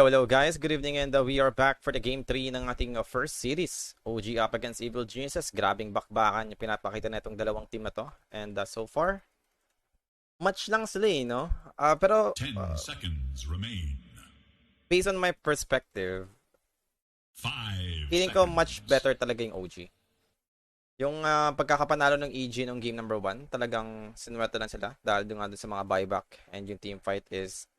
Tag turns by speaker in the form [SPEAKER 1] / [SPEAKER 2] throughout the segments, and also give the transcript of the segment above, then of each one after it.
[SPEAKER 1] Hello guys, good evening and we are back for the game 3 ng ating first series. OG up against Evil Geniuses. Grabing bakbakan yung pinapakita na itong dalawang team na to. And so far, match lang sila no? Pero
[SPEAKER 2] 10 seconds remain.
[SPEAKER 1] Based on my perspective,
[SPEAKER 2] 5
[SPEAKER 1] feeling ko
[SPEAKER 2] seconds.
[SPEAKER 1] much better talaga yung OG. Yung pagkakapanalo ng EG ng game number 1, talagang sinuwerte lang sila dahil doon sa mga buyback and yung team fight is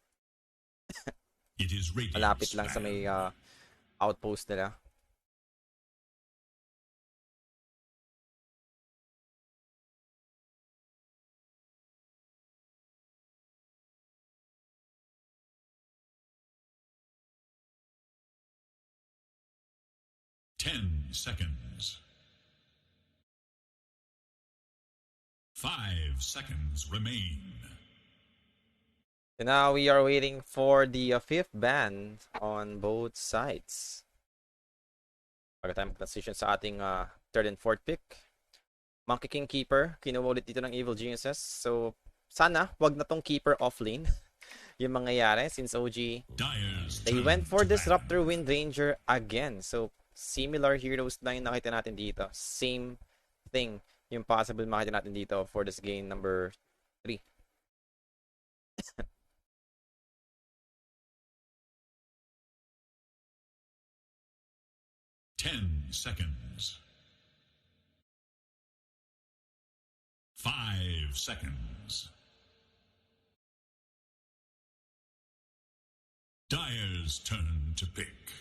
[SPEAKER 2] It is
[SPEAKER 1] malapit lang sa may outpost nila.
[SPEAKER 2] Ten seconds. 5 seconds remain.
[SPEAKER 1] So now we are waiting for the fifth ban on both sides. Bago tayo mag-transition sa ating third and fourth pick. Monkey King Keeper, kinuha ulit dito ng Evil Geniuses. So sana wag na tong Keeper off lane yung mangyayari since OG they went for Disruptor Wind Ranger again. So similar heroes na yung nakita natin dito. Same thing yung possible makita natin dito for this game number 3.
[SPEAKER 2] 10 seconds. 5 seconds. Dire's turn to pick.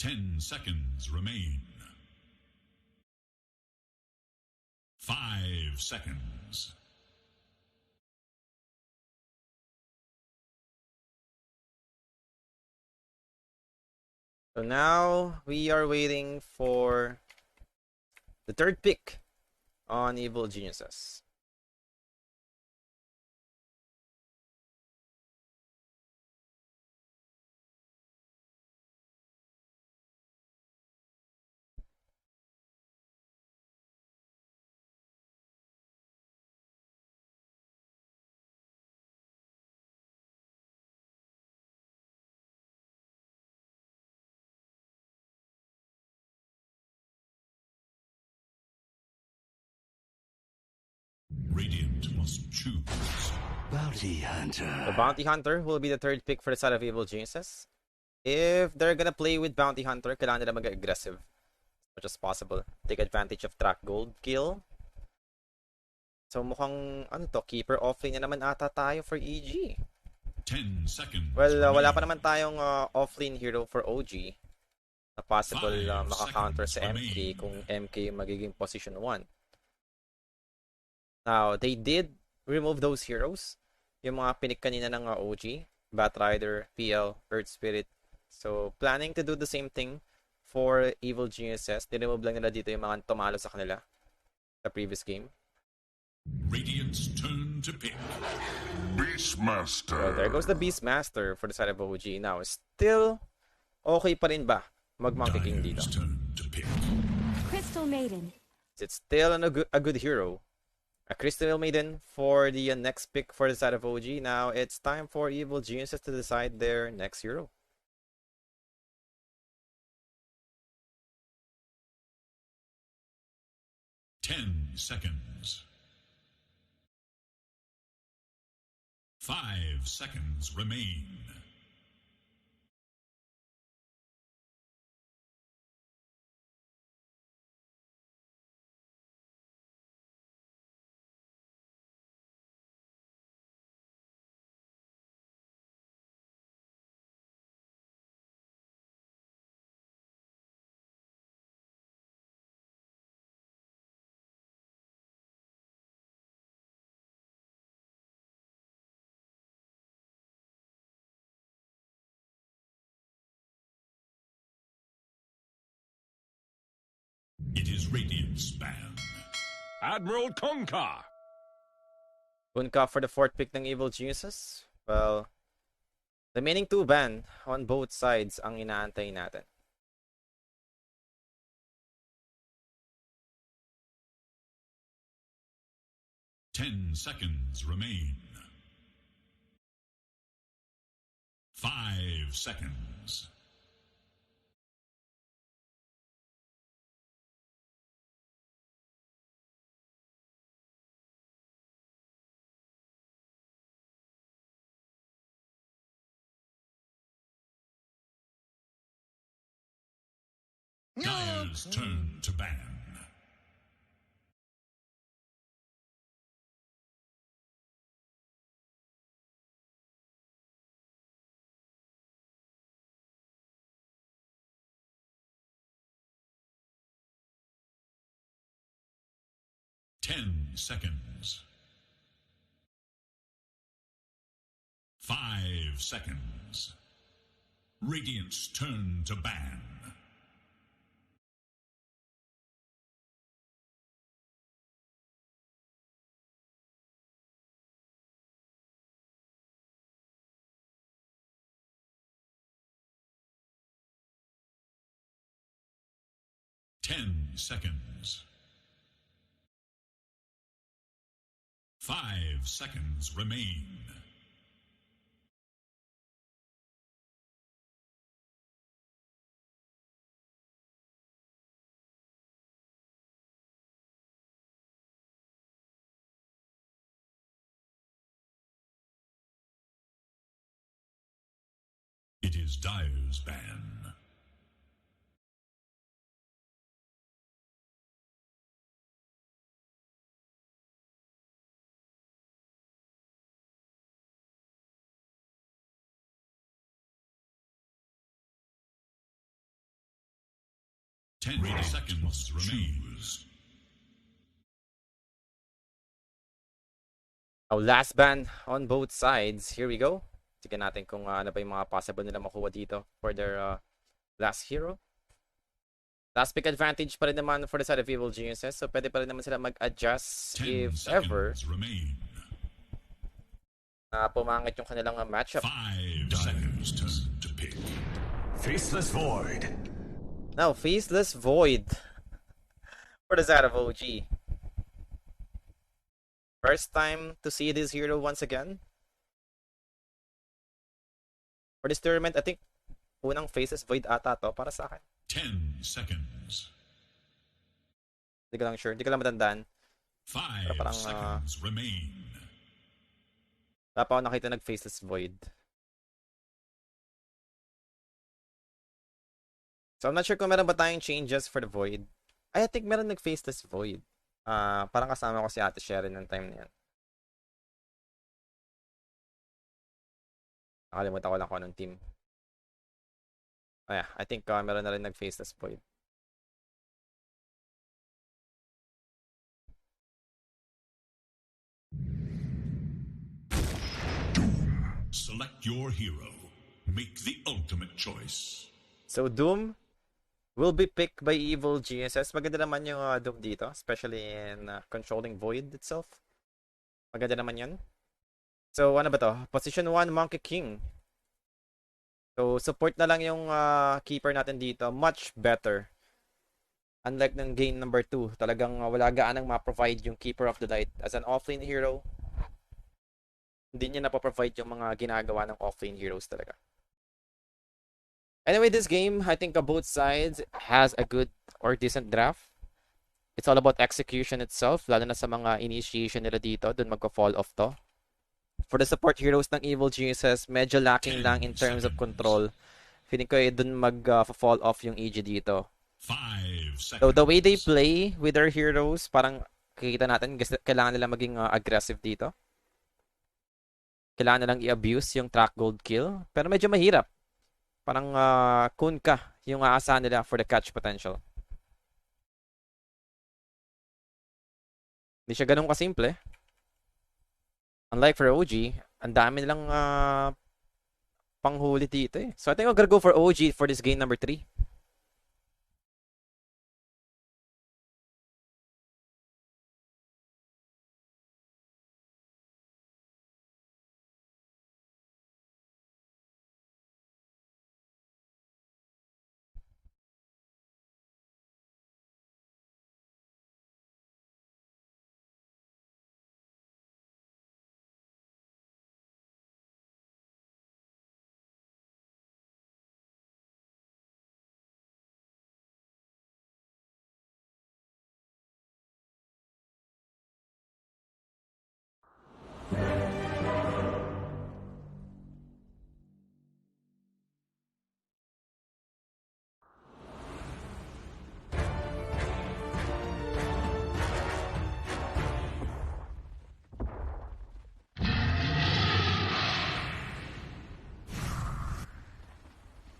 [SPEAKER 2] Ten seconds remain. 5 seconds.
[SPEAKER 1] So now we are waiting for the third pick on Evil Geniuses.
[SPEAKER 2] Radiant must choose.
[SPEAKER 3] Bounty Hunter.
[SPEAKER 1] The Bounty Hunter will be the third pick for the side of Evil Geniuses. If they're gonna play with Bounty Hunter, kailangan nila mag-aggressive as much as possible. Take advantage of track gold kill. So mukhang, Keeper offlane na naman ata tayo for EG.
[SPEAKER 2] 10 seconds.
[SPEAKER 1] Well, wala pa naman tayong offlane hero for OG na possible maka-counter sa MK kung MK magiging position 1. Now, they did remove those heroes. Yung mga pinik kanina ng OG, Batrider, PL, Earth Spirit. So, planning to do the same thing for Evil Geniuses. Dinemove lang nila dito yung mga tumalo sa kanila sa previous game.
[SPEAKER 2] Radiant's turn to pick.
[SPEAKER 3] Beastmaster.
[SPEAKER 1] So, there goes the Beastmaster for the side of OG. Now, still okay pa rin ba mag-Monkey King dito?
[SPEAKER 2] Dire's turn to pick.
[SPEAKER 4] Crystal Maiden.
[SPEAKER 1] It's still a good hero. A Crystal Maiden for the next pick for the side of OG. Now, it's time for Evil Geniuses to decide their next hero.
[SPEAKER 2] Ten seconds. 5 seconds remain. It is Radiant's ban.
[SPEAKER 5] Admiral Kunkka.
[SPEAKER 1] Kunkka for the fourth pick ng Evil Geniuses. Well, Remaining 2 ban on both sides ang inaantay natin.
[SPEAKER 2] Ten seconds remain. 5 seconds. Dire's turn to ban. Ten seconds. 5 seconds. Radiant's turn to ban. Ten seconds. 5 seconds remain. It is Dire's ban. Ten seconds remains.
[SPEAKER 1] Last ban on both sides. Here we go. Tignan natin kung ano pa yung mga possible nila makuha dito for their last hero. Last pick advantage pa rin naman for the side of Evil Geniuses. So pwede pa rin naman sila mag-adjust if ever
[SPEAKER 2] Remain.
[SPEAKER 1] na pumangit yung kanilang matchup.
[SPEAKER 2] 5 seconds turn to pick.
[SPEAKER 3] Faceless Void.
[SPEAKER 1] Now, Faceless Void for the side of OG. First time to see this hero once again. For this tournament, I think unang Faceless Void ata to para sa akin.
[SPEAKER 2] 10 seconds.
[SPEAKER 1] Hindi ko lang sure. Hindi ko lang matandaan.
[SPEAKER 2] 5
[SPEAKER 1] parang,
[SPEAKER 2] seconds remain.
[SPEAKER 1] Wala pa ako nakita nag-Faceless Void. So, I'm not sure kung meron ba tayong changes for the Void. I think meron nag-Faceless Void. Parang kasama ko si Ate Sherry ng time na yan. Nakalimutan ko lang kung anong team. Oh yeah, I think meron na rin nag-Faceless Void.
[SPEAKER 2] Select your hero. Make the ultimate choice.
[SPEAKER 1] So, Doom will be picked by Evil GSS. Maganda naman yung Doom dito, especially in controlling Void itself. Maganda naman yan. So, ano ba to? Position 1, Monkey King. So, support na lang yung keeper natin dito. Much better. Unlike ng game number 2, talagang wala gaanang ma-provide yung Keeper of the Light. As an offlane hero, hindi niya na-provide yung mga ginagawa ng offlane heroes talaga. Anyway, this game, I think both sides has a good or decent draft. It's all about execution itself, lalo na sa mga initiation nila dito. Doon magka-fall off to. For the support heroes ng Evil Geniuses, medyo lacking lang in terms of control. Feeling ko doon mag-fall off yung EG dito.
[SPEAKER 2] 5 seconds.
[SPEAKER 1] So the way they play with their heroes, parang kikita natin, kailangan nila maging aggressive dito. Kailangan nilang i-abuse yung track gold kill. Pero medyo mahirap. Parang kun ka yung aasahan nila for the catch potential. Hindi siya ganun kasimple. Unlike for OG, ang dami nilang panghuli dito eh. So I think I'm gonna go for OG for this game number 3.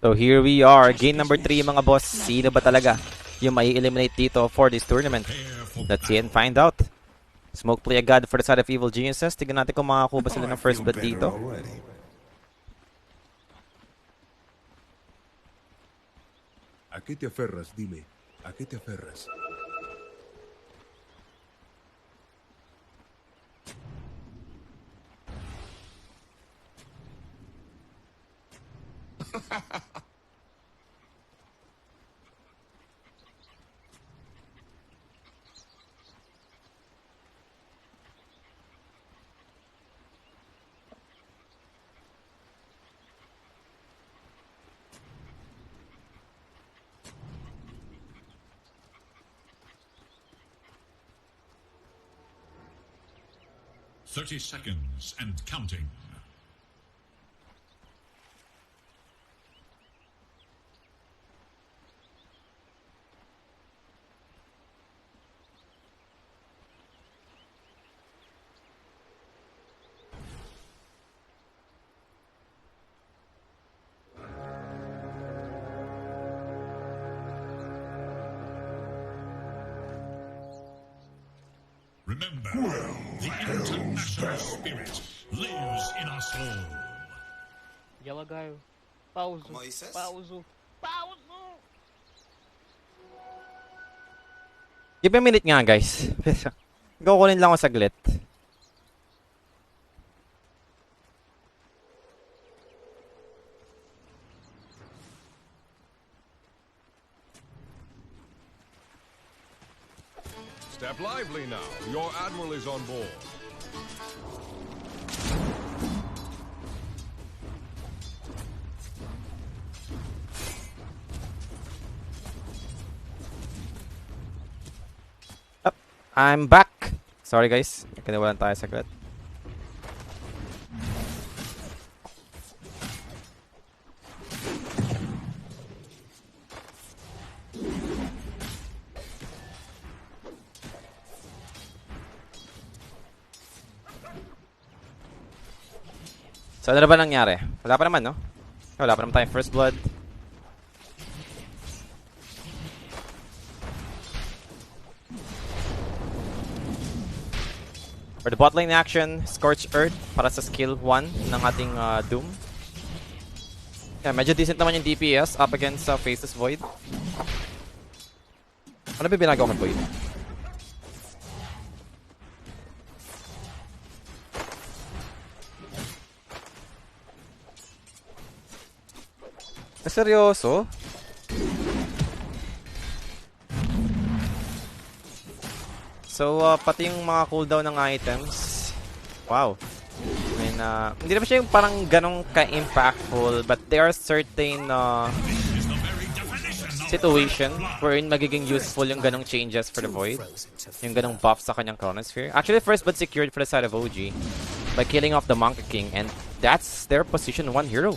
[SPEAKER 1] So here we are, game number 3 mga boss. Sino ba talaga yung may eliminate dito for this tournament? Let's see and find out. Smoke play agad for the side of Evil Geniuses. Tignan natin kung makakuha sila ng first blood dito.
[SPEAKER 5] ¿A qué te aferras? Dime. ¿A qué te aferras?
[SPEAKER 2] "30 seconds and counting." Remember, the international spirit lives in us all.
[SPEAKER 6] Yellow guy. Pauso.
[SPEAKER 7] Moises?
[SPEAKER 6] Pauso. Pauso!
[SPEAKER 1] Give me a minute nga guys. Kukunin lang ako saglit.
[SPEAKER 5] Step lively now. Your admiral is on board.
[SPEAKER 1] I'm back. Sorry guys. Kinawalan tayo saglit. So ano na ba nangyari? Wala pa naman, no? Wala pa naman tayong first blood. For the bot lane action, Scorched Earth para sa skill 1 ng ating Doom. Yeah, medyo decent naman yung DPS up against Faceless Void. Ano ba binagawa kay Void? Seryoso? So, pati yung mga cooldown ng items. Wow. I mean, hindi naman siya yung parang ganong ka-impactful, but there are certain situation wherein magiging useful yung ganong changes for the Void. Yung ganong buff sa kanyang Chronosphere. Actually, first but secured for the side of OG by killing off the Monkey King, and that's their position 1 hero.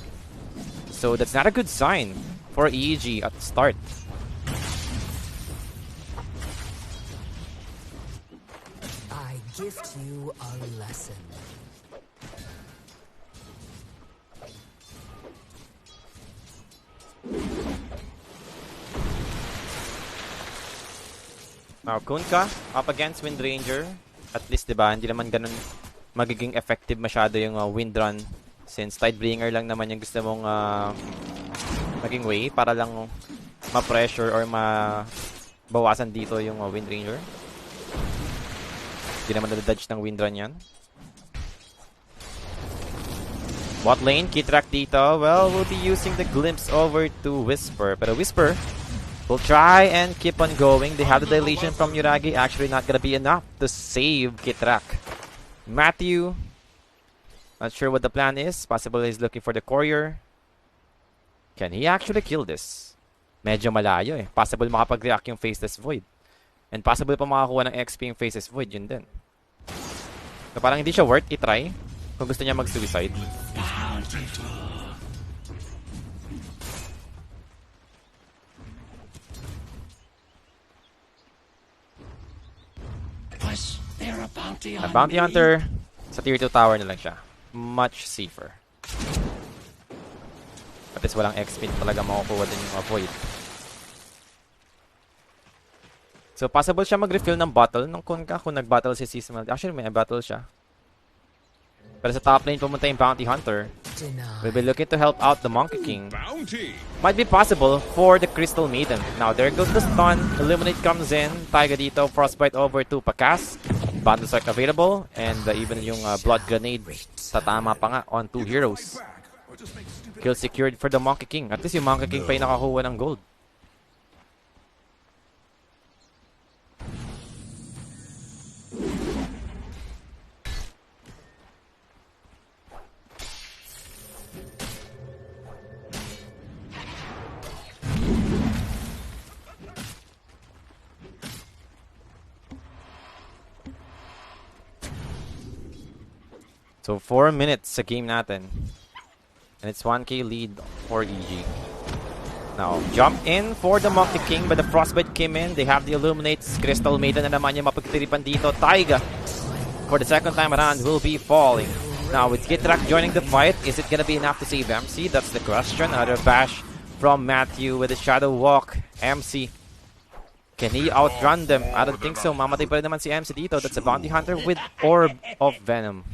[SPEAKER 1] So that's not a good sign for EEG at the start.
[SPEAKER 8] I gift you a lesson.
[SPEAKER 1] Now, Kunkka up against Wind Ranger. At least, diba, hindi naman ganun magiging effective masyado yung Wind Run. Since Tidebringer lang naman yung gusto mong maging way para lang ma-pressure or mabawasan dito yung Wind Ranger. Hindi naman nadadodge ng Wind Run yan. Bot lane, Kitrak dito. Well, we'll be using the glimpse over to Whisper. But Whisper will try and keep on going. They have the dilation from Yuragi. Actually not gonna be enough to save Kitrak. Matthew, not sure what the plan is. Possibly he's looking for the courier. Can he actually kill this? Medyo malayo eh. Possible makapag-react yung Faceless Void. And possible pa makakuha ng XP yung Faceless Void. Yun din. So parang hindi siya worth i-try kung gusto niya mag-suicide. A Bounty Hunter, sa tier 2 tower na lang siya. Much safer. At least walang X-Speed talaga makukuha din yung avoid. So, possible siya mag-refill ng bottle ng Kunkka kung nag-battle si Seasmal. Actually, may battle siya. Pero sa top lane pumunta yung Bounty Hunter. We'll be looking to help out the Monkey King. Might be possible for the Crystal Maiden. Now, there goes the stun. Illuminate comes in. Taiga dito. Frostbite over to Pakas. Bundle Strike available. And even yung Blood Grenade. Tatama pa nga on 2 heroes. Kill secured for the Monkey King. At least yung Monkey King pa yung nakakuha ng gold. So 4 minutes sa game natin. And it's 1k lead for EG. Now, jump in for the Monkey King, but the Frostbite came in. They have the Illuminates. Crystal Maiden na naman yung mapagtiripan dito. Taiga, for the second time around, will be falling. Now, with Gitrak joining the fight, is it gonna be enough to save MC? That's the question. Another bash from Matthew with a Shadow Walk. MC, can he outrun them? I don't think so. Mamatay pa rin naman si MC dito. That's a Bounty Hunter with Orb of Venom.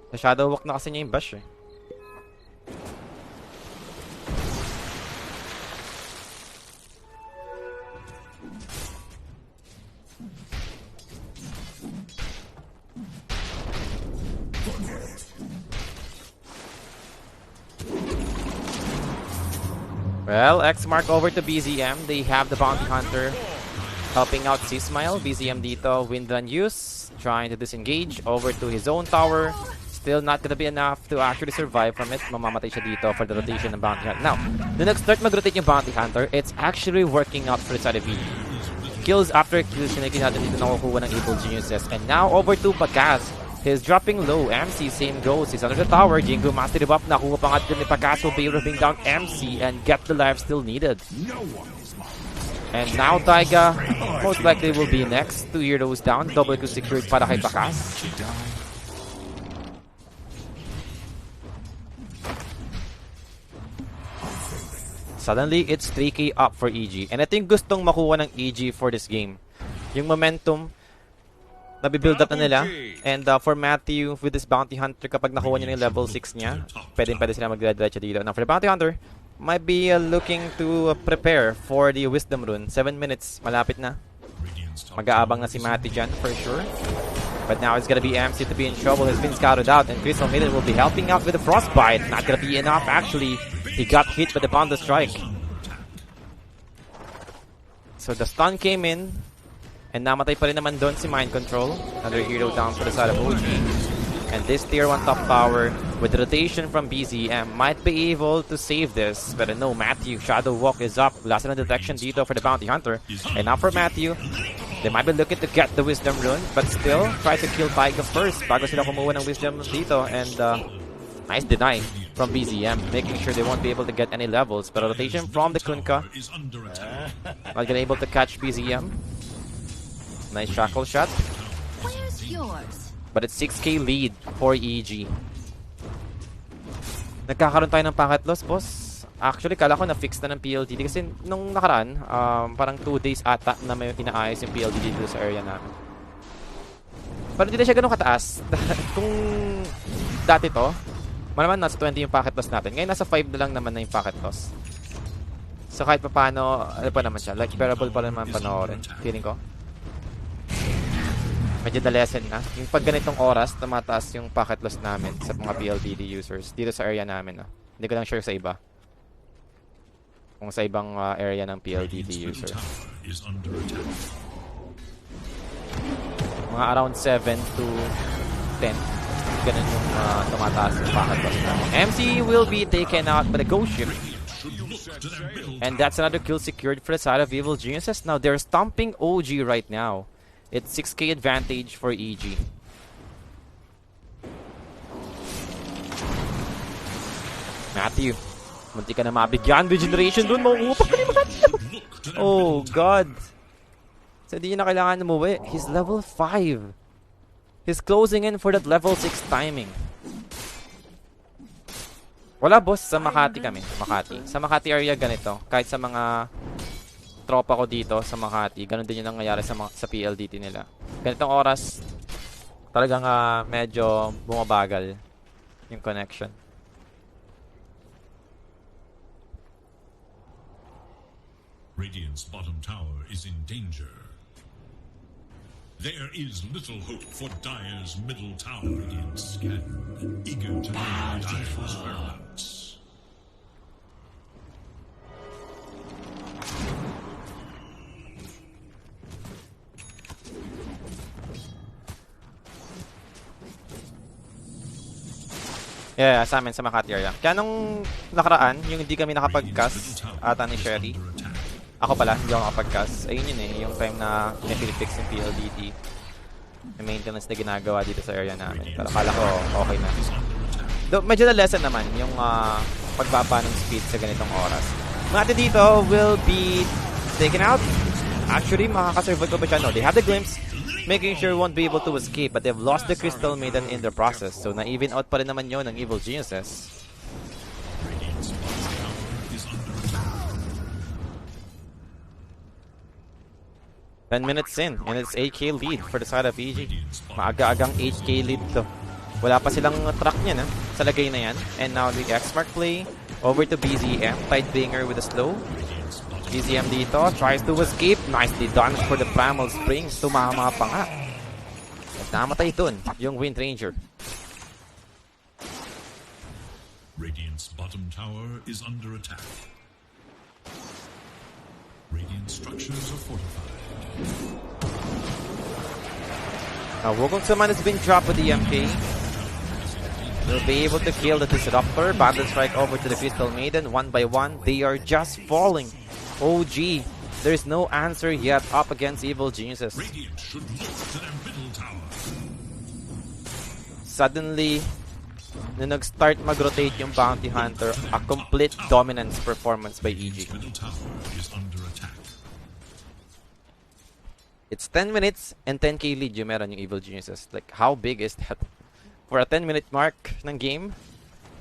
[SPEAKER 1] Sa Shadow Walk na kasi niya yung bash eh. Well, X mark over to BZM. They have the Bounty Hunter helping out Seasmile. BZM dito, Windrun use. Trying to disengage over to his own tower. Still not gonna be enough to actually survive from it. Mamamatay siya dito for the rotation ng Bounty Hunter. Now, nung nag-start mag-rotate yung Bounty Hunter, it's actually working out for the side of EG. Kills after kills, sinigin natin dito nakukuha ng Evil Geniuses. And now, over to Pakas. He's dropping low. MC, same goes. He's under the tower. Jingo mastery buff. Nakuha pa nga din ni Pakas. Will be able to bring down MC and get the life still needed. And now Taiga most likely will be next. 2 heroes down. Double kill secured para kay Pakas. Suddenly, it's 3k up for EG. And I think gustong makuha ng EG for this game. Yung momentum, nabibuild up na nila. And for Matthew, with this Bounty Hunter, kapag nakuha niya yung level 6 niya, pwede sila mag-diretso dito. Now, for the Bounty Hunter, might be looking to prepare for the Wisdom Rune. 7 minutes, malapit na. Mag-aabang na si Matthew dyan, for sure. But now it's gonna be MC to be in trouble. He's been scouted out, and Crystal Maiden will be helping out with the Frostbite. Not gonna be enough, actually. He got hit by the Bundle Strike. So the stun came in, and namatay pa rin naman doon si Mind Control. Another hero down for the side of OG. And this tier 1 top tower, with rotation from BZM, might be able to save this. But no, Matthew, Shadow Walk is up. Last on detection dito for the Bounty Hunter. And now for Matthew, they might be looking to get the Wisdom Rune, but still try to kill Taiga first bago sila kumuha ng Wisdom dito. And nice deny from BZM, making sure they won't be able to get any levels. But rotation from the Kunkka, not gonna able to catch BZM. Nice shackle shot.
[SPEAKER 4] Where's yours?
[SPEAKER 1] But it's 6k lead for EG. Nagkakaroon tayo ng packet loss, boss. Actually, kala ko na-fix na ng PLDD kasi nung nakaraan, parang 2 days ata na may inaayos yung PLDD dito sa area namin. Pero hindi na siya ganun kataas. Kung dati to, malaman nasa 20 yung packet loss natin. Ngayon nasa 5 na lang naman na yung packet loss. So kahit pa paano, ano pa naman siya, like bearable pa naman panoorin. Feeling ko. Medyo na lesson na. Yung pag ganitong oras, tumataas yung packet loss namin sa mga PLDD users dito sa area namin. No? Hindi ko lang sure sa iba. Kung sa ibang area ng PLDD user. Mga around 7 to 10. Ganun yung tumataas yung packet loss namin. MC will be taken out by the Ghost Ship. And that's another kill secured for the side of Evil Geniuses. Now they're stomping OG right now. It's 6k advantage for EG. Matthew, munti ka na mabigyan. Regeneration dun, mauupak ka ni Matthew. Oh, God. So, hindi niya na kailangan umuwi. He's level 5. He's closing in for that level 6 timing. Wala boss, sa Makati kami. Makati. Sa Makati area ganito. Kahit sa mga tropa ko dito sa Makati, ganun din yung nangyayari sa PLDT nila. Ganitong oras, talagang medyo bumabagal yung connection.
[SPEAKER 2] Radiant's bottom tower is in danger. There is little hope for Dire's middle tower. Radiant scan, eager to know Dire's whereabouts.
[SPEAKER 1] Yeah, sa amin sa Makati area. Kaya nung nakaraan, yung hindi kami nakapag-cast ata ni Sherry. Ako pala, hindi ako nakapag-cast. Ayun yun yung time na pinipix yung PLDT. Yung maintenance na ginagawa dito sa area namin. Pero akala ko okay na. Medyo na lesson naman yung pagbaba ng speed sa ganitong oras. Mga dito will be taken out. Actually, makakasurvive pa ba siya? No, they have the glimpse, making sure won't be able to escape, but they've lost the Crystal Maiden in the process. So, na-even out pa rin naman yun ng Evil Geniuses. 10 minutes in, and it's 8k lead for the side of EG. Maaga-agang 8k lead to. Wala pa silang track niyan sa lagay na yan. And now the X-Mark play over to BZM. Tidebringer with a slow. BZM dito, tries to escape. Nicely done for the Primal Springs. Tumama pa nga. At namatay dun, yung Wind Ranger.
[SPEAKER 2] Radiant's bottom tower is under attack. Radiant structures are fortified.
[SPEAKER 1] Now Wukong Summon has been dropped with the MK. Will be able to kill the Disruptor. Battle Strike over to the Crystal Maiden. One by one, they are just falling. OG, there's no answer yet up against Evil Geniuses.
[SPEAKER 2] Radiant should look to their middle tower.
[SPEAKER 1] Suddenly, nung nag-start mag-rotate yung Bounty Hunter, a complete dominance performance by EG.
[SPEAKER 2] Middle tower is under attack.
[SPEAKER 1] It's 10 minutes and 10k lead yung meron yung Evil Geniuses. Like, how big is that? For a 10-minute mark ng game,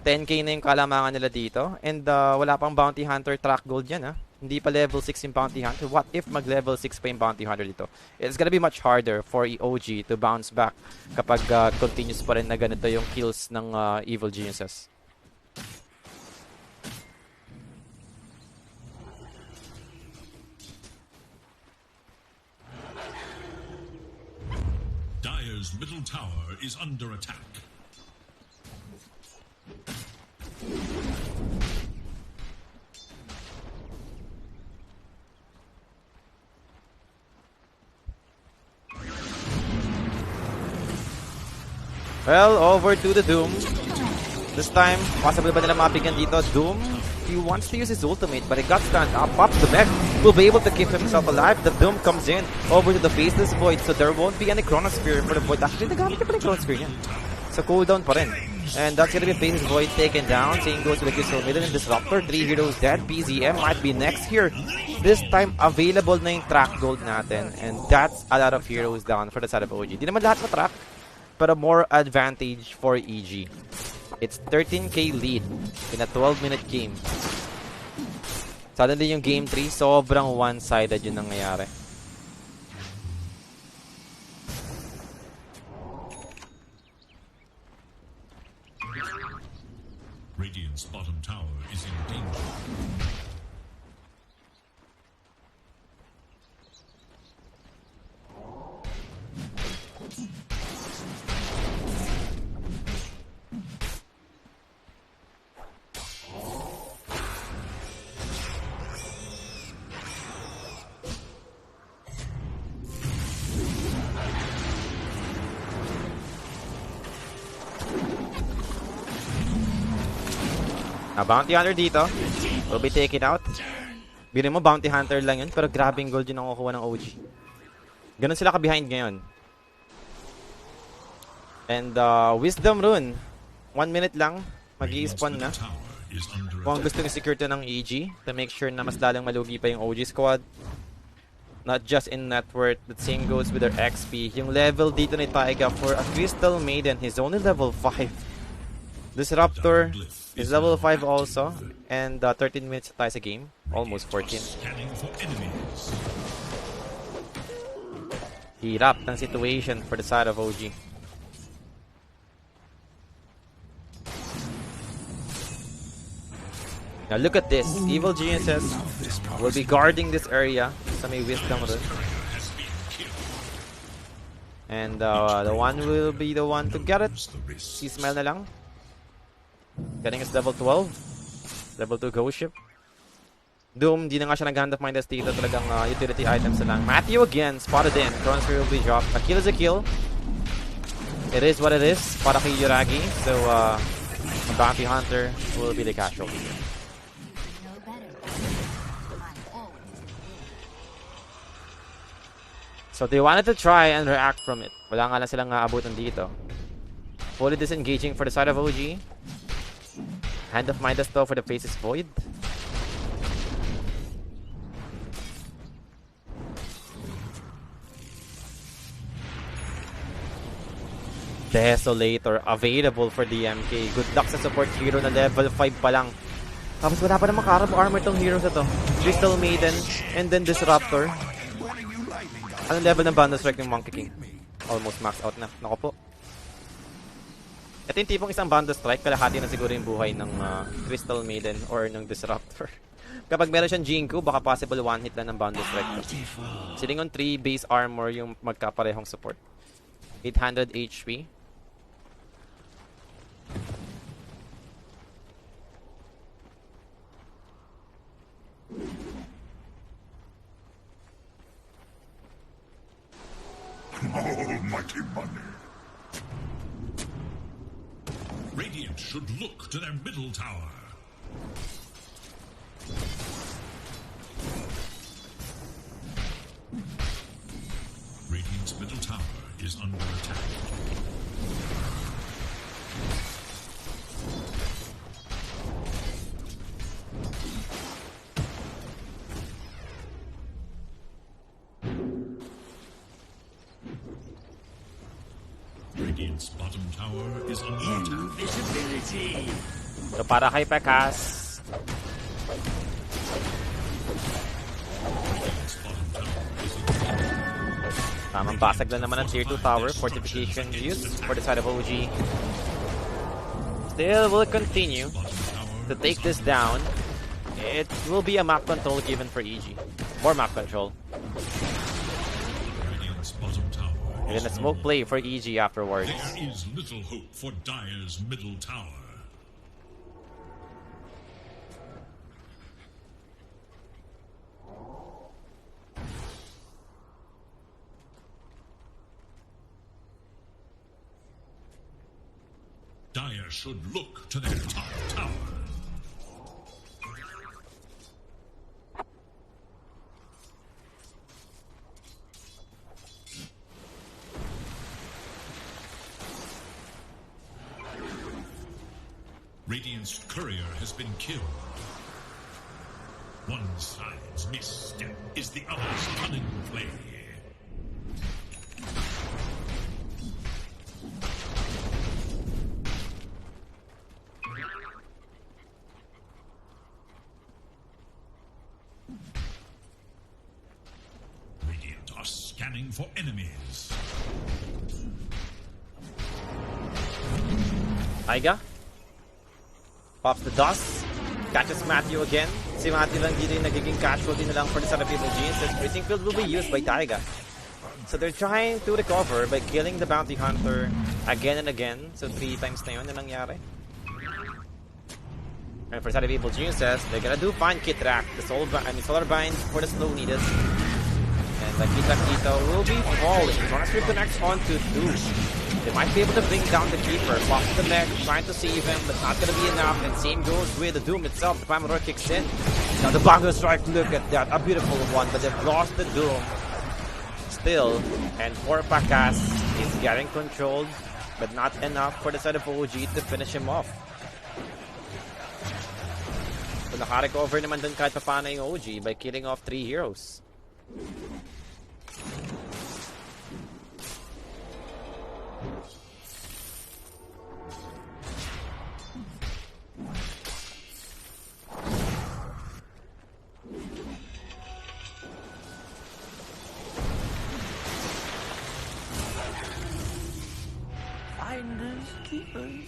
[SPEAKER 1] 10k na yung kalamangan nila dito. And wala pang Bounty Hunter track gold yan, ha? Hindi pa level 6 yung Bounty Hunter. What if mag-level 6 pa yung Bounty Hunter dito? It's gonna be much harder for OG to bounce back kapag continuous pa rin na ganito yung kills ng Evil Geniuses.
[SPEAKER 2] Dire's middle tower is under attack.
[SPEAKER 1] Well, over to the Doom. This time, possibly ba nila mabigyan dito? Doom, he wants to use his ultimate, but he got stunned. Pops the mech, will be able to keep himself alive. The Doom comes in, over to the Faceless Void, so there won't be any Chronosphere for the Void. Actually, nagamit niya pa rin Chronosphere niya. So cooldown pa rin. And that's gonna be Faceless Void taken down. Same goes to the Crystal Maiden and Disruptor. 3 heroes dead. BZM might be next here. This time, available na yung track gold natin. And that's a lot of heroes down for the side of OG. Di naman lahat na track, but a more advantage for EG. It's 13k lead in a 12-minute game. Suddenly yung game 3, sobrang one-sided yung nangyayari.
[SPEAKER 2] Radiant's bottom tower is in danger.
[SPEAKER 1] Bounty Hunter dito will be taken out. Bili mo, Bounty Hunter lang yun, pero grabing gold yun ang kukuha ng OG. Ganun sila ka-behind ngayon. And Wisdom Rune, 1 minute lang, mag-i-spawn na. Kung gusto ng security ng EG, to make sure na mas lalang malugi pa yung OG squad. Not just in net worth, the same goes with their XP. Yung level dito ni Taiga for a Crystal Maiden, he's only level 5. Disruptor is level 5 also. And 13 minutes tayo sa game. Almost 14.
[SPEAKER 2] Scanning for enemies.
[SPEAKER 1] Hirap ng situation for the side of OG. Now look at this. Evil Geniuses will be guarding this area. Sa may wisdom rin. And the one will be the one to get it. Si Smile na lang. Getting his level 12. Level 2 Ghost Ship. Doom, di na nga siya nag-hand of minus dito. Talagang utility items na lang. Matthew again, spotted in. Transfer will be dropped. A kill is a kill. It is what it is para kay Yuragi. So, the Bounty Hunter will be the casualty. So they wanted to try and react from it. Wala nga lang silang aabutan dito. Fully disengaging for the side of OG. Hand of Midas though for the Faces Void. Desolator available for DMK. Good luck sa support hero na level 5 pa lang. Tapos wala pa namang karab armor tong heroes na to. Crystal Maiden and then Disruptor. Anong level ng Bundle Strike ng Monkey King? Almost max out na. Nako po. Ito yung tipong isang Bundle Strike, kalahati na siguro yung buhay ng Crystal Maiden or ng Disruptor. Kapag meron siyang Jinko, baka possible one hit lang ng Bundle Strike. Sitting on 3 base armor yung magkaparehong support. 800 HP.
[SPEAKER 3] Almighty money.
[SPEAKER 2] Radiant should look to their middle tower. Radiant's middle tower is under attack. Radiant's bottom tower is under attack.
[SPEAKER 3] Invisibility.
[SPEAKER 1] So para kay Pekas.
[SPEAKER 2] Radiant's bottom tower is under attack.
[SPEAKER 1] Tamang basag lang naman ng tier 2 tower. Fortification use for the side of OG. Still will continue to take this down. It will be a map control given for EG. More map control.
[SPEAKER 2] Radiant's bottom tower
[SPEAKER 1] And
[SPEAKER 2] is
[SPEAKER 1] then a smoke play for EG afterwards.
[SPEAKER 2] There is little hope for Dire's middle tower. Dire should look to their top tower. Radiant's courier has been killed. One side's misstep is the other's cunning play. Radiant are scanning for enemies.
[SPEAKER 1] Taiga pops the dust, catches Matthew again. Si Matthew lang dito yung nagiging casualty na lang for the side of Evil Geniuses. Freezing Field will be used by Taiga. So they're trying to recover by killing the Bounty Hunter again and again. So 3 times na yun na nangyari. And for the side of Evil Geniuses, they're gonna do find Kitrak, the Solar Bind for the slow needed. And the Kitrak dito will be falling. Monster connects onto 2. They might be able to bring down the Keeper. Pops the mech, trying to save him, but not gonna be enough. And same goes with the Doom itself. The Primal Roar kicks in. Now the Bundle Strike, look at that. A beautiful one, but they've lost the Doom. Still, and 4 Pakas is getting controlled, but not enough for the side of OG to finish him off. So naka-recover naman dun kahit paano yung OG by killing off 3 heroes.
[SPEAKER 8] Finders keepers.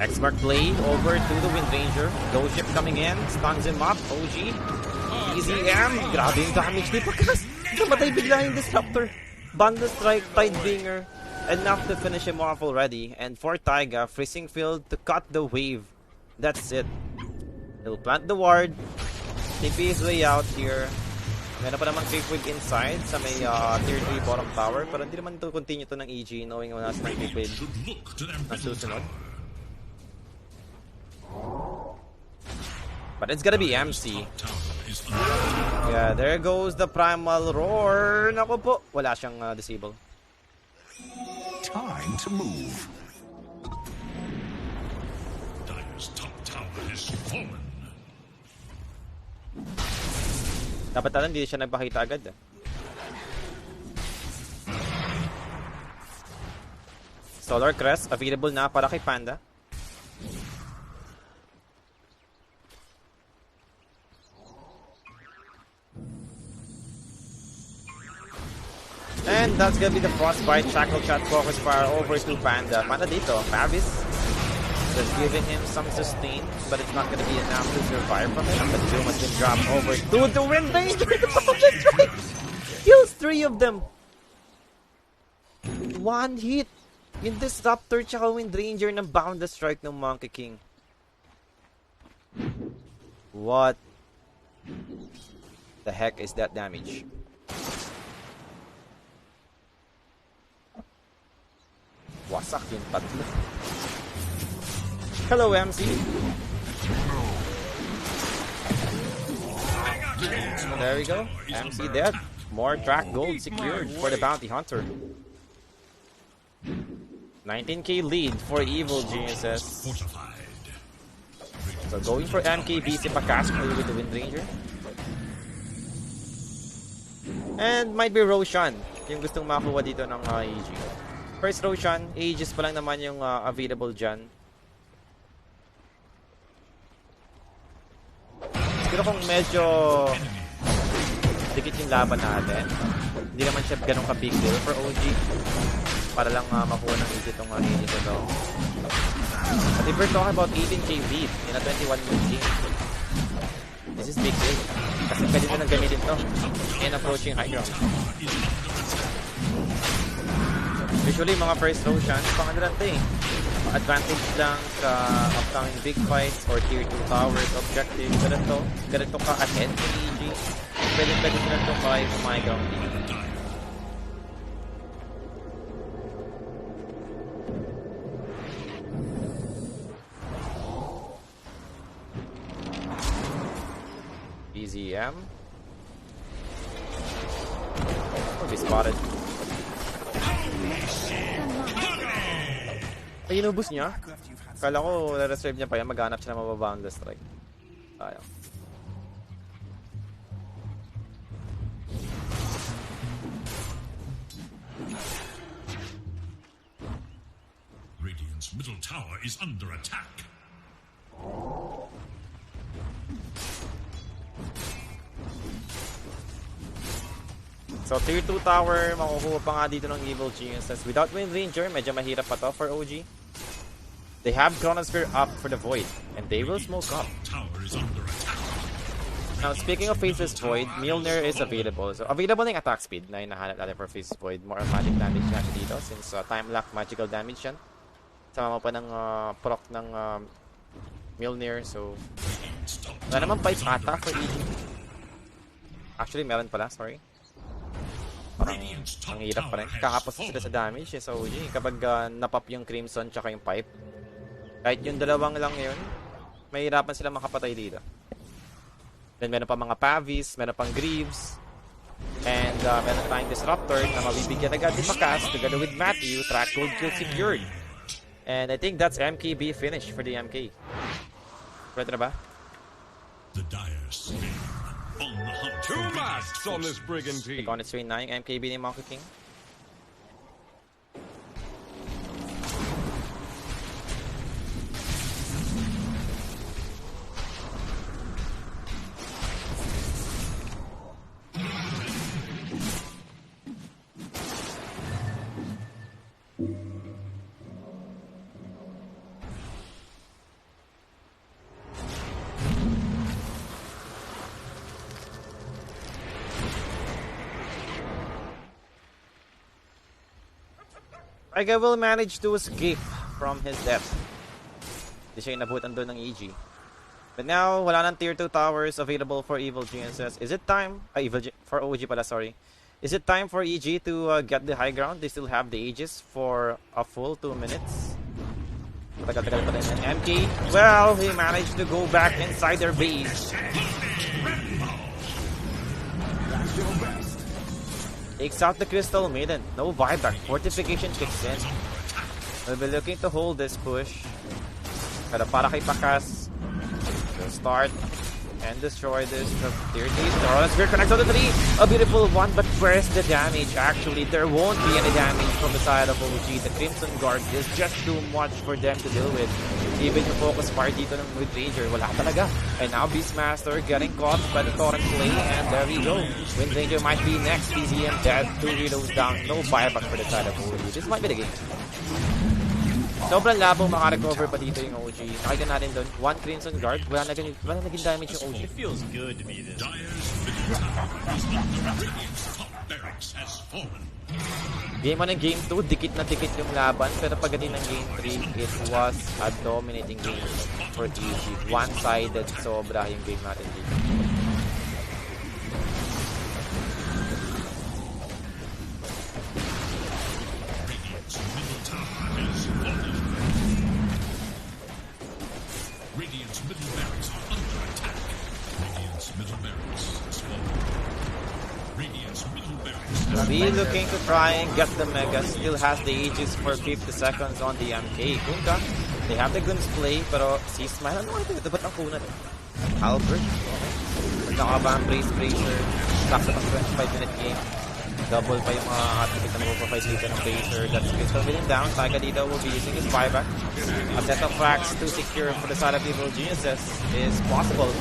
[SPEAKER 1] X-Mark blade over to the Wind Ranger. Ghost Ship coming in, stuns him up. OG. EZM. Grabe yung damage ni Pakas. Namatay bigla yung Disruptor. Bundle Strike, Tidebringer. Enough to finish him off already. And for Taiga, Freezing Field to cut the wave. That's it. He'll plant the ward. TP his way out here. Meron pa naman Creep Wave inside sa may tier 3 bottom tower. Pero hindi naman to continue to ng EG knowing wala sa Creep Wave na susunod. But it's gonna be MC. Yeah, there goes the Primal Roar. Naku po, wala siyang disable.
[SPEAKER 3] Time to move.
[SPEAKER 2] Dire's top tower has fallen.
[SPEAKER 1] Dapat alam, hindi siya nagpakita agad. Solar Crest, available na para kay Panda. And that's gonna be the Frostbite, Shackle Shot, Focus Fire over to Panda. Panda dito, Mavis. Just giving him some sustain, but it's not gonna be enough to survive from it. But Doom has been dropped over to the Wind Ranger. Kills 3 of them. One hit. Yung Disruptor tsaka Wind Ranger ng Boundless Strike ng Monkey King. What the heck is that damage? Wasak yung tatlo. Hello, MC. There we go. MC dead. More track gold secured for the Bounty Hunter. 19k lead for Evil Geniuses. So going for MKB si Pakas with the Wind Ranger. And might be Roshan yung gustong makuha dito ng EG. First Roshan, Aegis pa lang naman yung available dyan. Siguro kung medyo dikit yung laban natin, hindi naman siya ganun ka big deal for OG. Para lang makuha ng easy itong Aegis ito. But if we're talking about 18k lead in a 21-minute game, this is big deal. Kasi pwede na nang gamitin to in approaching high ground. Usually, mga first Roshan, pang-advante. Advantage lang sa upcoming big fights or tier 2 towers objective. Ganito ka ahead ng EG. Pwede sila ito kaya my ground team. EZM. Will be spotted. Ay, inubos niya? Kala ko, na-reserve niya pa yan. Maghanap siya na mababoundless strike. Sayang.
[SPEAKER 2] Radiant's middle tower is under attack.
[SPEAKER 1] So, tier 2 tower, makukuha pa nga dito ng Evil Geniuses. Without Wind Ranger, medyo mahirap pa to for OG. They have Chronosphere up for the Void, and they will smoke up. Now, speaking of Faceless Void, Mjolnir is available. So, available na yung attack speed na hinahanap natin for Faceless Void. More magic damage na siya dito, since time lock magical damage yan. Sama mo pa ng proc ng Mjolnir, so... Wala naman pipes ata for EG. Actually, meron pala, sorry. Parang ang hirap pa rin. Kakapos sila sa damage sa OG kapag napop yung Crimson tsaka yung pipe. Kahit yung dalawang lang yun, mahirapan sila makapatay dito. Then meron pa mga Pavis, meron pang Greaves. And meron tayong Disruptor na mabibigyan agad ni Pakas together with Matthew. Track gold kill secured. And I think that's MKB finish for the MK. Pwede na ba?
[SPEAKER 2] The dire spin on the hunt.
[SPEAKER 5] Two masks on this brigand team.
[SPEAKER 1] Take on its way na yung MKB ni Monkey King. Taiga will manage to escape from his death. Hindi siya inabutan doon ng EG. But now, wala nang tier 2 towers available for Evil GNSS. Is it time? For OG pala, sorry. Is it time for EG to get the high ground? They still have the Aegis for a full 2 minutes. Tagal-tagal pa rin yan. MK, well, he managed to go back inside their base. Takes out the Crystal Maiden. No buyback. Fortification kicks in. We'll be looking to hold this push. Pero para kay Pakas, they'll start and destroy this. Tier 3. Torrent Spear connects on the 3. A beautiful one, but where's the damage? Actually, there won't be any damage from the side of OG. The Crimson Guard is just too much for them to deal with. Even yung focus fire dito ng Windranger, wala talaga. And now Beastmaster getting caught by the Torrent play, and there we go. Windranger might be next. PZM dead. 2 heroes down. No buyback for the side of OG. This might be the game. Sobrang labo makarecover pa dito yung OG. Nakita natin doon. 1 Crimson Guard. Wala naging damage yung OG.
[SPEAKER 2] It feels good to be this. Dire's middle tower is under attack. Top barracks has fallen.
[SPEAKER 1] Game 1 and Game 2, dikit na dikit yung laban. Pero pagdating ng Game 3, it was a dominating game for EG. One-sided sobra yung game natin dito.
[SPEAKER 2] Radiant's middle barracks are under attack. Radiant's middle barracks has fallen. Radiant's middle barracks.
[SPEAKER 1] Be looking to try and get the Mega. Still has the Aegis for 50 seconds on the MK. Kunka, they have the guns play, pero si Smile, ano ito? Ba't ang kunat? Albert. Nakaba ang Bracer. Stop sa 25-minute game. Double pa yung mga ticket na mag-provide dito ng Bracer. That's Crystal Villain down. Taiga dito will be using his buyback. A set of frags to secure for the side of Evil Geniuses is possible.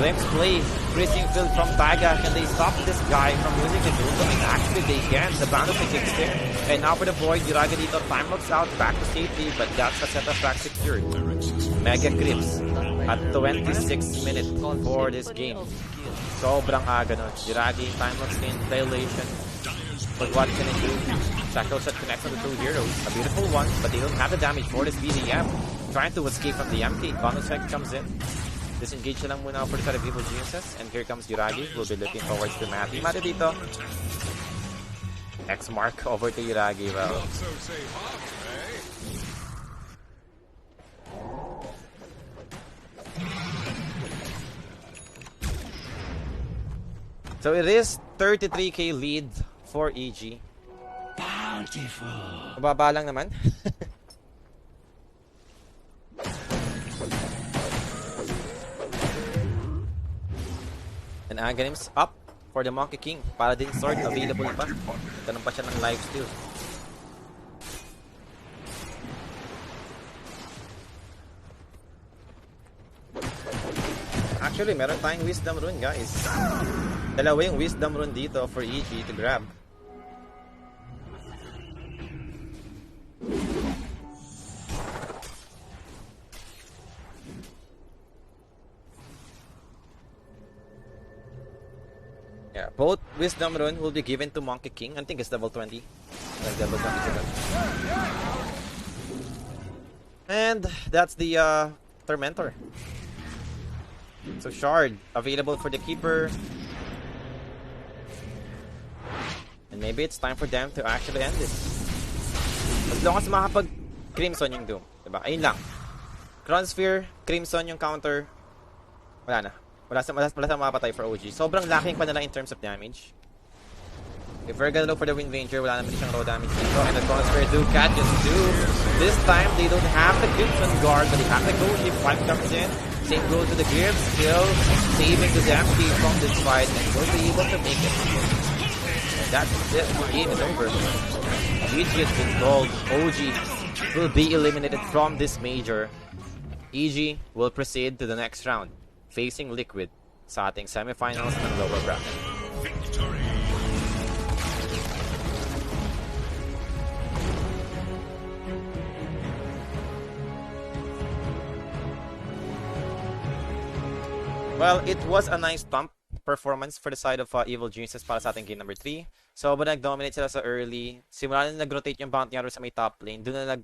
[SPEAKER 1] Flames play. Freezing field from Taiga. Can they stop this guy from losing the duel? I mean, actually they can. The Bandit kicks in. And now for the Void, Yuraga dito. Time looks out. Back to safety. But that's a set of frags secured. Mega Grips at 26 minutes for this game. Sobrang aga nun. Yuragi, time looks in. Dilation. But what can it do? Shackle Shot connects on the 2 heroes. A beautiful one, but they don't have the damage for this BZM. Trying to escape from the MK. Bonus effect comes in. Disengage na lang muna for the side of Evil Geniuses. And here comes Yuragi. We'll be looking towards the Matty. Matty dito. X mark over to Yuragi. Well, so it is 33k lead for EG.
[SPEAKER 3] Bountiful.
[SPEAKER 1] Mababa lang naman. And Aghanim's up for the Monkey King. Para din sword available pa. Tanong pa siya ng lifesteal. Actually, meron tayong Wisdom Rune, guys. Dalawa yung Wisdom Rune dito for EG to grab. Yeah, both Wisdom Rune will be given to Monkey King. I think it's level 20. Like level 27. And that's the Tormentor. So Shard available for the Keeper. And maybe it's time for them to actually end this. As long as makapag Crimson yung Doom, diba? Ayun lang. Crown Sphere, Crimson yung counter. Wala na. Wala sa mapatay for OG. Sobrang lacking pa nila in terms of damage. If we're gonna look for the Wind Ranger, wala naman siyang raw damage dito. And the Conspire do catch us too. This time, they don't have the Gibbs on guard, but they have the Ghost. If Five comes in, same goes to the Gibbs. Still saving the Zamki from this fight and will be able to make it. And that's it. The game is over. EG has been called. OG will be eliminated from this major. EG will proceed to the next round, facing Liquid sa ating semifinals ng lower bracket.
[SPEAKER 2] Victory.
[SPEAKER 1] Well, it was a nice thump performance for the side of Evil Geniuses para sa ating game number 3. So, ba nag-dominate sila sa early, simula na nag-rotate yung bounty hunter sa may top lane, doon na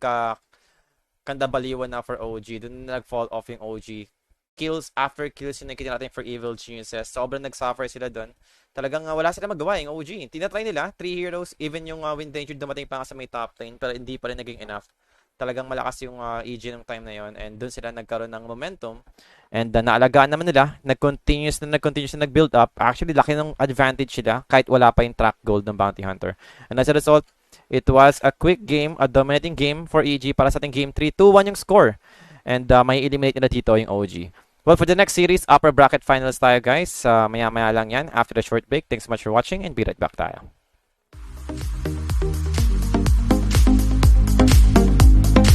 [SPEAKER 1] kandabaliwan na for OG, doon na nag-fall off yung OG. Kills after kills yung nakikita natin for Evil Geniuses. Sobrang nag-suffer sila doon. Talagang wala sila magawa yung OG. Tinatry nila, 3 heroes, even yung Wind Ranger dumating pa nga sa may top lane, pero hindi pa rin naging enough. Talagang malakas yung EG ng time na yon, and doon sila nagkaroon ng momentum. And naalagaan naman nila, nag-continuous na nag-build up. Actually, laki ng advantage sila kahit wala pa yung track gold ng Bounty Hunter. And as a result, it was a quick game, a dominating game for EG para sa ating game 3. 2-1 yung score. And may eliminate nila dito yung OG. Well, for the next series, upper bracket finals tayo guys. Maya-maya lang yan after the short break. Thanks so much for watching and be right back tayo.